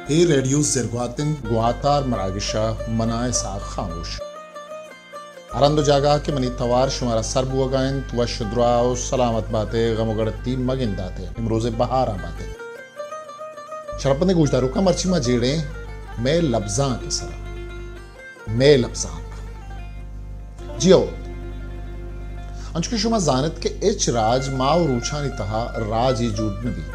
Hey Radio Zerguatin Guatar Maragisha Manai Sa Khamush Arando Jaga ke mani tawar shumara sarbu again wa shudrao salamat bate gamogati magindate imroze bahara bate शरपत ने गुजदारू का मर्ची मा जेड़े मैं लफ्जां के सरा मैं लफ्जां जियो अंचके शुमा जानत के एच राज माव रूछानी तहा राज ये जुड़न भी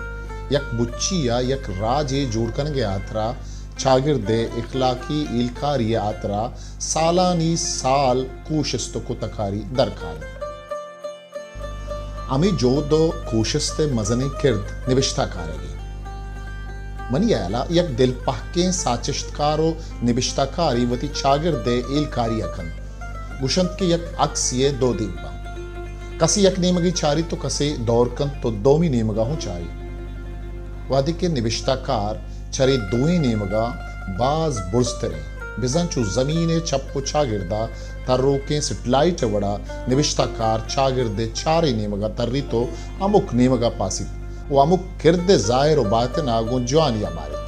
यक बुच्ची या यक राज ये जुड़कन के आतरा चागिर्दे इखलाकी इलकारी आतरा सालानी साल कोशिश को तकारी दरकार अमी जो दो कोशिश ते मजने किर्द निविष्टा कारेगी मनी आला यक दिल पहके साचिश्तकारो निबिश्ताकारी वती चागिर्दे इलकारी अखन गुशंत के यक अक्स ये दो दीपा कसी यक नेमगी चारी तो कसे दौरकन तो दोमी नेमगा हूं चारी वादी के निबिश्ताकार चरे दोई नेमगा बाज बुर्स्तरे बिजंचु जमीने चप्पो चागिर्दा तर्रोके सिटलाइट वड़ा निबिश्ताकार चागिर्दे चारे नेमगा तर्री तो अमुक नेमगा पासी वो अमुक किरदे जाहिर और बातिन आगुन जवानिया मारित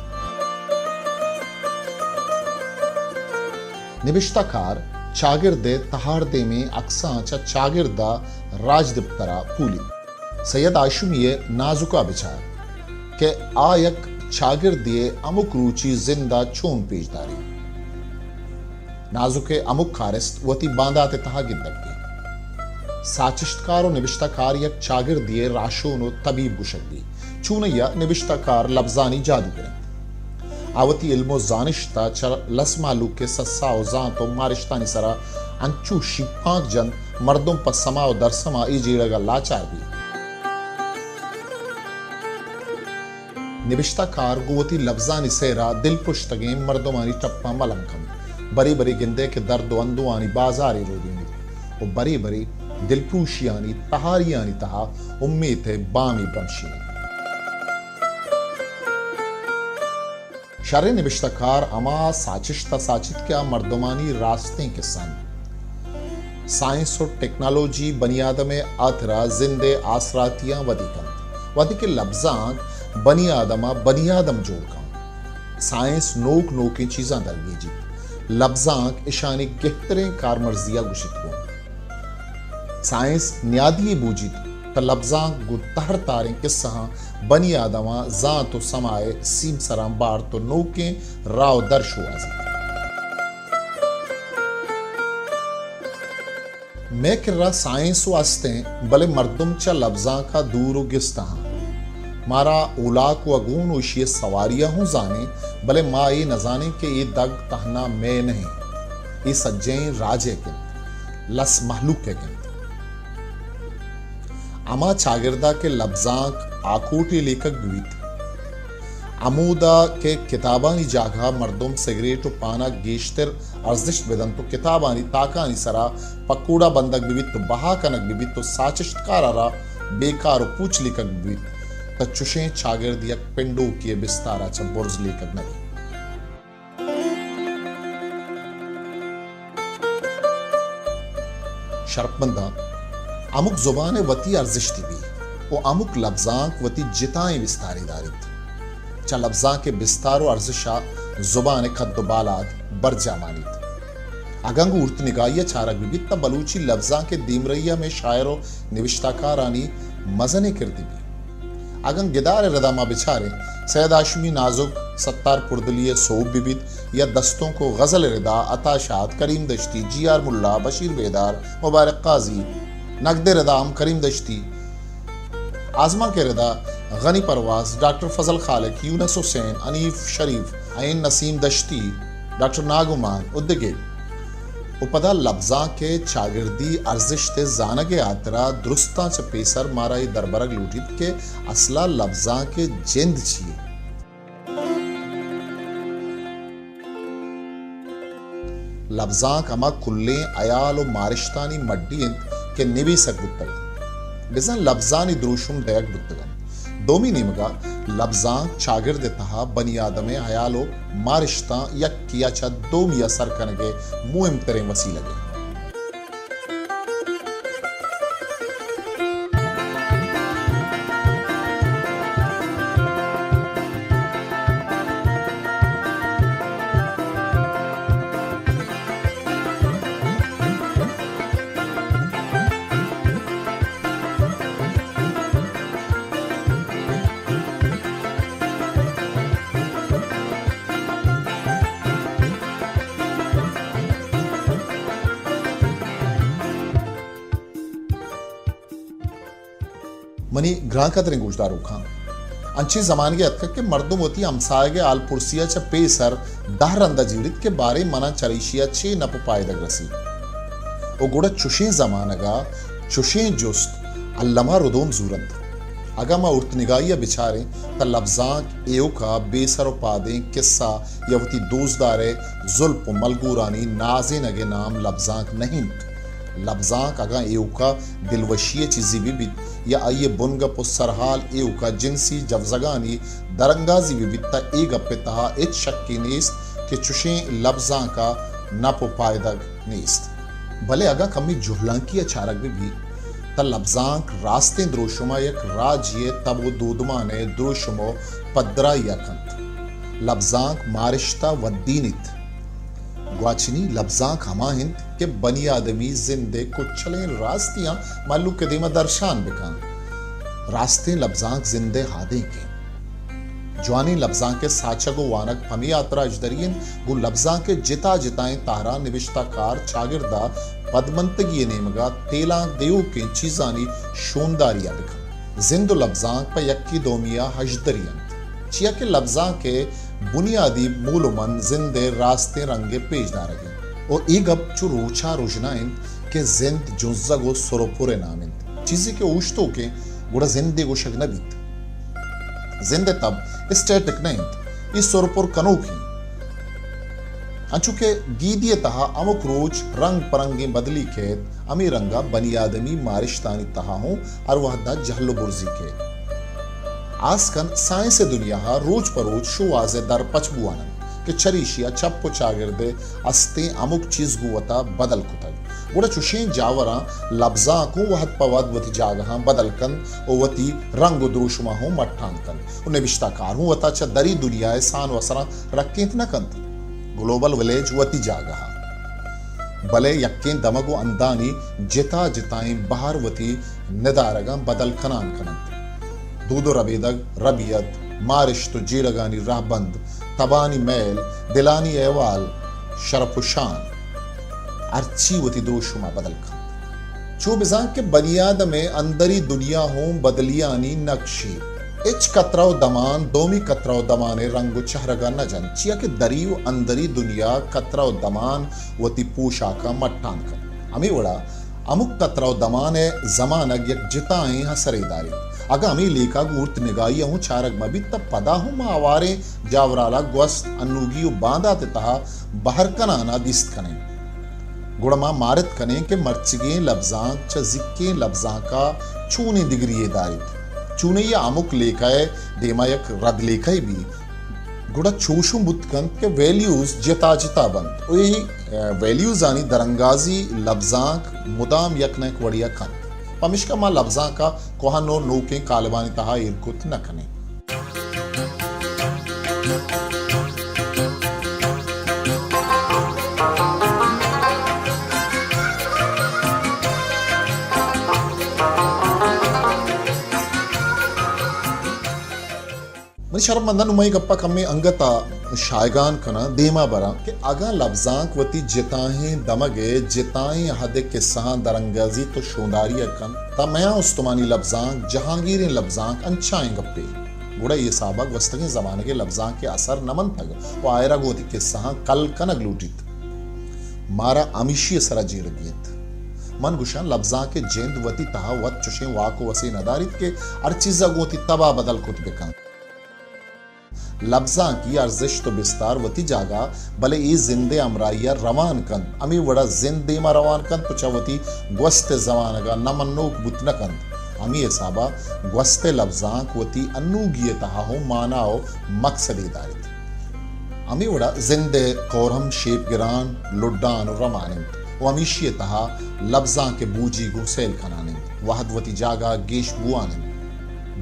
निबिश्ताकार चागिर्दे तहारदे में अक्सांचा चागिर्दा राजदिप्तरा पूली सैयद आशुमिये नाजुका बिचार के आयक चागिर्दिये अमुक रुचि जिंदा चोन पेशदारी नाजुके अमुक खारिस्त वती बांदाते तहा गिद्दक साचिश्तकार और निबिश्ताकार यक चागिर दिए राशोनो तबीब गुशक चूनया निबिश्ताकार लफ्जानी जादू करें आवती इल्मो जानिश्ता चर लसमालू के सस्सा जान तो मारिश्तानी सरा अंचू शिपांक जन मर्दों पर समा और दरसमा ई जीड़गा लाचार भी निबिश्ताकार गुवती लफ्जानी सेरा दिल पुश्तगे मर्दोमानी टप्पा मलमखम बरी बरी गिंदे के दर्द अंदुआनी बाजारी रोदी वो बरी बरी दिलप्रूशियानी तहारियानी तहा उम्मीद है बामी ब्रमशीनी शरे निबिश्तकार अमा साचिश्ता साचित क्या मर्दमानी रास्ते के सन साइंस और टेक्नोलॉजी बनियादम आतरा जिंदे आसरातियां वदी के लफ्जां बनियादम जोड़का साइंस नोक नोकी चीजा दरगीजी लफ्जां इशानी गहतरे कारमर्जिया गुशित को साइंस न्यादी बूजित त लफ्जां गुत्तहर तारें किस्सा बनी आदमा जा तो समाए सीम सराम बार तो नोके राव दर्श हुआ मैं किर्रा साइंस वास्ते भले मर्दुम चा लफ्जां का दूर गिस्ता मारा उला को अगून उशिये सवारियां हूं जाने भले माँ ये न जाने के ये दग तहना मैं नहीं ये सज्जें राजे के लस महलूक के अमा चागिरदा के लफ्जांक आकोटी लेखक विविध अमूदा के किताबानी जागा मर्दुम सिगरेट पाना गेश्तर अर्जिश बेदन तो किताबानी ताकानी सरा पकूड़ा बंदक विविध तो बहा कनक विविध तो साचिश्तकारा बेकार पूछ लेखक विविध तचुशे चागिरदिया पिंडो किए बिस्तारा च बुर्ज लेखक नहीं शर्पमंदा अमुक जुबान वती अर्जिश्ती भी वो अमुक लफ्जांक वती जिताएं विस्तारी दारित चा लफ्जां के बिस्तारो अर्जिशा जुबान खद्दो बालाद बरजा मानित अगंग उर्त निगाहिया चारक विविध बलूची लफ्जां के दीमरैया में शायरो निविश्ताकारानी मजने किरदी भी अगंग गिदार रदामा बिछारे सैयद आशमी नाजुक सत्तार पुरदलिये सोब विविध या दस्तों को गजल रिदा अताशात करीम दश्ती जी आर मुल्ला बशीर बेदार मुबारक काजी नकदे रदाम करीम दश्ती आजमा के रदा गनी परवाज डॉक्टर फजल खालिक यूनस हुसैन अनीफ शरीफ आइन नसीम दश्ती डॉक्टर नागुमान उद्दगे उपदा लफ्जां के चागिर्दी अर्जिश ते जानगे आतरा दुरुस्ता च पेसर माराई दरबरग लूटित के असला लफ्जां के जिंद छिए लफ्जां कमा कुल्ले अयाल और मारिश्तानी मड्डी के निवी सक बुत्तगन बिजन लफ्जानी द्रूशुम दयक बुत्तगन दोमी निमगा लफ्जां चागिर्द तहा बनी आदमे अयालो मारिश्ता यक किया चा दोमिया सर कनगे मुहिम तरे वसी लगे मनी ग्राहक गुजदारू खां अंची जमानगे अतक के मर्दुम होती अमसायगे आल पुरसिया च पेसर दहरंदा जीवित के बारे मना चरीशिया छे नप पायदग रसी ओ गुड़ा चुशे जमानगा चुशे जुस्त अल्लमा रुदोम जूरंत अगा मा उर्त निगाहिया बिचारे त लफ्जाक एव का बेसर पादे किस्सा यवती दोजदारे जुल्प मलगूरानी नाजे नगे नाम लफ्जाक नहीं लफ्जाक अगा एव का दिलवशिय चीजी भी या आइए बुनग पुसरहाल एव का जिनसी जवजगानी दरंगाजी विविधता एक अपे तहा इच शक्की नेस्त के चुशे लफ्जा का नप पायदग नेस्त भले अगा कमी जुहलांकी अचारक भी त लफ्जाक रास्ते द्रोशुमा यक राज्य तब दूदमाने द्रोशुमो पद्रा यकंत लफ्जाक मारिश्ता वद्दीनित ग्वाचनी लफ्जाक हमाहिंद के बनी आदमी जिंदे कुचले रास्तियां मालू के दिमा दर्शान बिकान रास्ते लफ्जाक जिंदे हादे के जवानी लफ्जां के साचगो वानक फमी यात्रा अजदरियन गु लफ्जां के जिता जिताएं तारा निविश्ताकार चागिरदा पदमंतगी नेमगा तेला देव के चीजानी शोनदारिया बिखा जिंदो लफ्जां पर यक्की दोमिया हजदरियन चिया के लफ्जां के बुनियादी मूलमन जिंदे रास्ते रंगे पेजदा रगे और एक अब चु रोचा रोजनाइन के जिंद जुज़गो सुरपुरे नामिंद चीज़ी के उश्तो के गुड़ा जिंदे गो शगनबित जिंदे तब स्टैटिक नहीं इस सुरपुर कनोखी अंचुके गीदिये तहा अमुक रोज रंग परंगे बदली खेत अमी रंगा बनी आदमी मारिशतानी तहा हूं और वह दा जहलो बुर्जी के आजकन साइंस दुनिया रोज परोज शुआजे दर पचबुआनन के चरीशिया चप्पो चागिरदे अस्ते अमुक चीज गुवता बदल कुतल गुड़ा चुशें जावरा लफ्जा को वहत पवद वती जागहा बदलकन ओ वती रंग द्रोशमा हो मट्ठांकन उन्हें विश्ताकार हूं वता च दरी दुनिया सान वसरा रक्केंत न कंत ग्लोबल विलेज वती जागहा भले यक्कें दमगो अंदानी जिता जिताएं बाहर वती निदारगा बदल खनान खनंत दूदो रबेदग रबियत मारिश तो जीड़गानी राहबंद तबानी मैल दिलानी एवाल शरफुशान अर्ची वती दोशुमा बदल खा चो बिजां के बनियाद में अंदरी दुनिया हों बदलियानी नक्शी इच कतराव दमान दोमी कतराव दमाने रंगो चहरगा न जन चिया के दरियो अंदरी दुनिया कतराव दमान वती पोशाका मट्टान कर अमी वड़ा अमुक कतराव दमाने जमानग यक जिताएं हसरेदारी अगा अमी लेका गुर्त निगाहिया हूं चारक मबी तब पदा हूं मा आवारे जावराला ग्वस्त अन्नुगियो बांधा ते तहा बाहर कनाना दिस्त कने गुड़मा मारत कने के मर्चिगे लफ्जां च जिक्के लफ्जां का चूने दिगरिये दारित चूने या अमुक लेकाए देमायक रद लेकाए भी गुड़ा चोशु बुतकन के वैल्यूज जिता जिता बंद ओ यही वैल्यूज आनी दरंगाजी लफ्जां मुदाम यकने वड़िया खन पमिश्का मा लफ्जा का कोहानो नोके कालवानी तहा इरकुत न कने मनी शर्म मंदन उमई गप्पा कम्मे अंगता शायगान कना देमा बरा के आगा लफ्जांक वती जिताहें दमगे जिताएं हदे के सहा दरंगाजी तो शोंदारिया कन तमया उस्तमानी लफ्जांक जहांगीरें लफ्जांक अंचाएं गप्पे गुड़ा ये साबक वस्तगे जमाने के लफ्जांक के असर नमन थग वो आयरा गोती के सहा कल कनग लूटित मारा अमिशी सरा जीरगियत मन गुशान लफ्जां के जेंद वती तहा वत चुशे वाको वसी नदारित के अर्चिजा गोती तबा बदल कुत बेकां लफ्जां की अर्जिश तो बिस्तार वती जागा भले ई जिंदे अमराइया रवान कन अमी वड़ा जिंदे मा रवान कन तो चवती ग्वस्ते जमानगा नमन्नोक बुतना कन अमी हिसाबा ग्वस्ते लफ्जां वती अन्नूगिये तहा हो मानाओ मकसदी दारित अमी वड़ा जिंदे कोरहम शेप गिरान लुड्डान रमानिन वो अमीशी तहा लफ्जां के बूजी गुसेल खनानिन वहदवती जागा गेश बुआनिन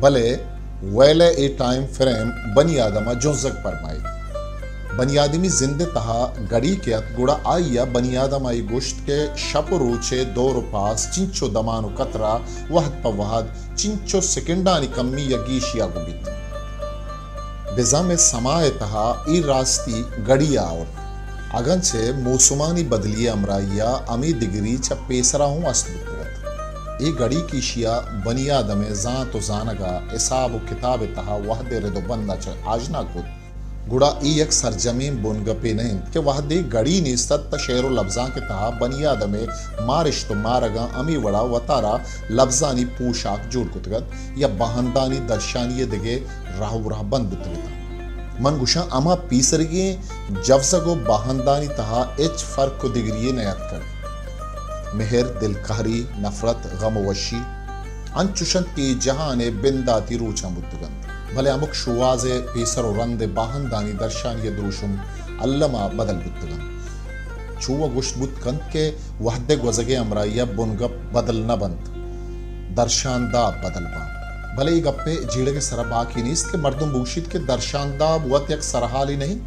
भले वेले ए टाइम फ्रेम बनी आदमा जोजक परमाई बनी आदमी जिंदे तहा गड़ी के गुड़ा आइया बनी आदमाई गोश्त के शप रोचे दो पास चिंचो दमानो कतरा वहद पवहद चिंचो सेकंडानी कम्मी यगीशिया गुबित बिजा में समाए तहा ई रास्ती गड़िया और अगंचे मौसुमानी बदलिए अमराइया अमी दिगरी च पेसरा हूं अस्तित्वत ए गड़ी की शिया बनियाद में जां तो जानगा इसाब किताब तहा वहदे रिदो बंदा च आजना कुद गुड़ा ई एक सरजमीन बुनगपे नहीं कि वहदे गड़ी निस्तत त शेरो लफ्जां के तहा बनियाद में मारिश तो मारगा अमी वड़ा वतारा लफ्जानी पोशाक जोड़ कुतगत या बहंदानी दर्शानी दिगे राहु राह बंद बुतगता मन गुशा अमा पीसरगे जवसगो बहंदानी तहा एच फर्क को दिगरिये नयत कर मेहर दिलकहरी नफरत गम वशी अंचुशन ती जहाने बिंदाती रूचा बुतगंत भले अमुक शुवाजे पीसर और रंदे बहंदानी दर्शानी द्रूशुम अल्लमा बदल बुतगंत चुवा गुश्त बुतगंत के वहदे गुजगे अमरा या बुनगप बदल न बंत दर्शानदा बदल बा भले ही गप्पे जीड़े के सरा बाकी नहीं इसके मर्दुम बूशित के दर्शानदा बुअत एक सरहाली नहीं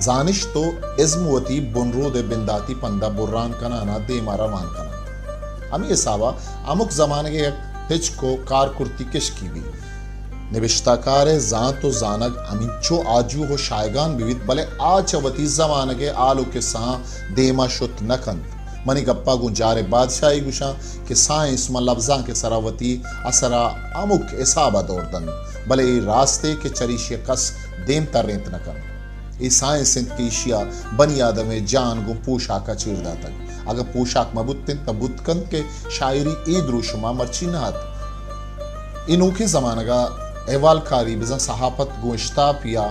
जानिश तो इज्मवती बुनरूद बिंदाती पंदा बुर्रान कनाना दे मारा मान कना अमी सावा अमुक जमाने के हिच को कारकुर्ती किश की भी निविश्ताकार जां तो जानक अमिचो आजू हो शायगान विविध भले आचवती जमाने के आलू के सा देमा शुत नकंत मनी गप्पा गुंजारे बादशाही गुशा के साइंस म लफ्जा के सरावती असरा अमुक इसाबा दौरदन भले रास्ते के चरीशिय कस देम तरेंत नकन ई साइंस की शिया बनी आदमे जान गु पोशाक चीरदा तक अगर पोशाक मबुत्तिन तबुतकन के शायरी ई द्रुशमा मर्ची नहात इनोखे जमाना का अहवालकारी बिजा सहाफत गोश्ता पिया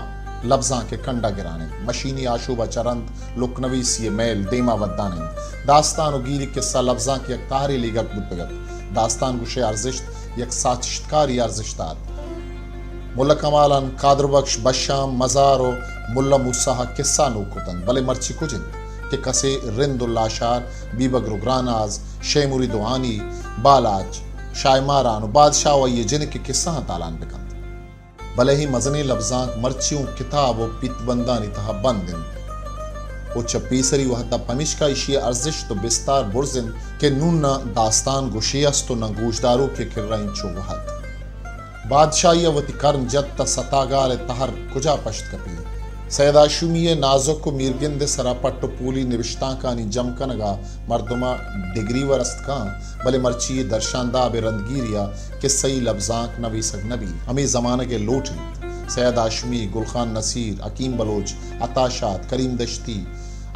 लफ्जा के कंडा गिराने मशीनी आशुबा चरंद लुकनवी सी मेल देमा वद्दाने दास्तान गिरी किस्सा लफ्जा की एक ताहरी लीगत बुद्दगत दास्तान गुशे अर्जिश्त एक साचिश्तकारी अर्जिश्तात मुल्ला कमालन कादर बख्श बशाम मजारो मुल्ला मुसाह किस्सा नूकुतन भले मर्ची कुजिंद के कसे रिंदुल्लाशार बीबग रुग्रानाज शेमुरी दुआनी बालाज शायमारान बादशाह व ये जिन के किस्सा तालान बिकंद भले ही मजने लफ्जां मर्चियों किताब व पितबंदानी तहा बंदिन ओ चपीसरी वहदा पमिश्का इशिया अर्जिश तो बिस्तार बुर्जिन के नूना दास्तान गुशियस तो न गोशदारों के किर्राइन चो वहद बादशाही वती कर्म जत सतागाल तहर कुजा पश्त कपी सैदा शुमिये नाजुक को मीरगिंद सरा पट्टो पूली निविश्ता कानी जमकनगा मर्दुमा डिग्री वरस्त का भले मर्ची दर्शानदा बेरंदगिरिया के सही लफ्जाक नबी सग नबी हमें जमाने के लोटन सैयद आशमी गुलखान नसीर अकीम बलोच अताशात करीम दश्ती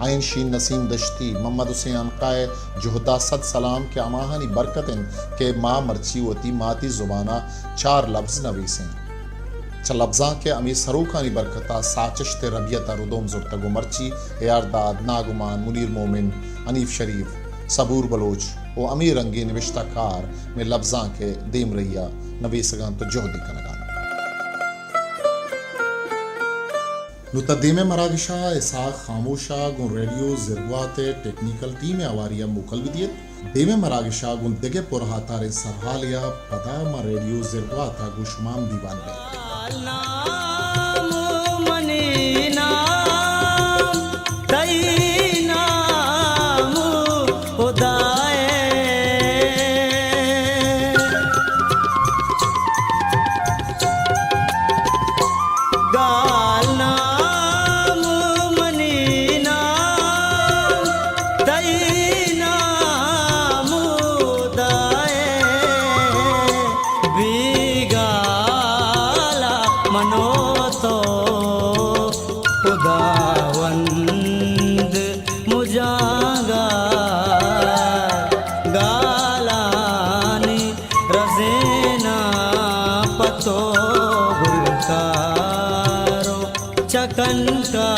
आइन शीन नसीम दश्ती मोहम्मद हुसैन अनकाए जुहदा सद सलाम के अमाहानी बरकतन के माँ मर्ची होती माती जुबाना 4 लफ्ज नवीसें च लफ्जा के अमी सरूखानी बरकता साचिश्ते रबियता रुदोम जुर्तगो मर्ची यारदाद नागुमान मुनीर मोमिन अनीफ शरीफ सबूर बलोच ओ अमीर रंगी निविश्ताकार में लफ्जा के देम रैया नबी सगान तो जोहदी कनगान नुतदीमे मरागिशा इसाक खामोशा गुन रेडियो जिरवाते टेक्निकल टीम आवारिया मुकल विदियत देमे मरागिशा गुन दिगे पुरहातारे सरहालिया पदा मा रेडियो जिरवाता गुशमाम दीवान बे चकन का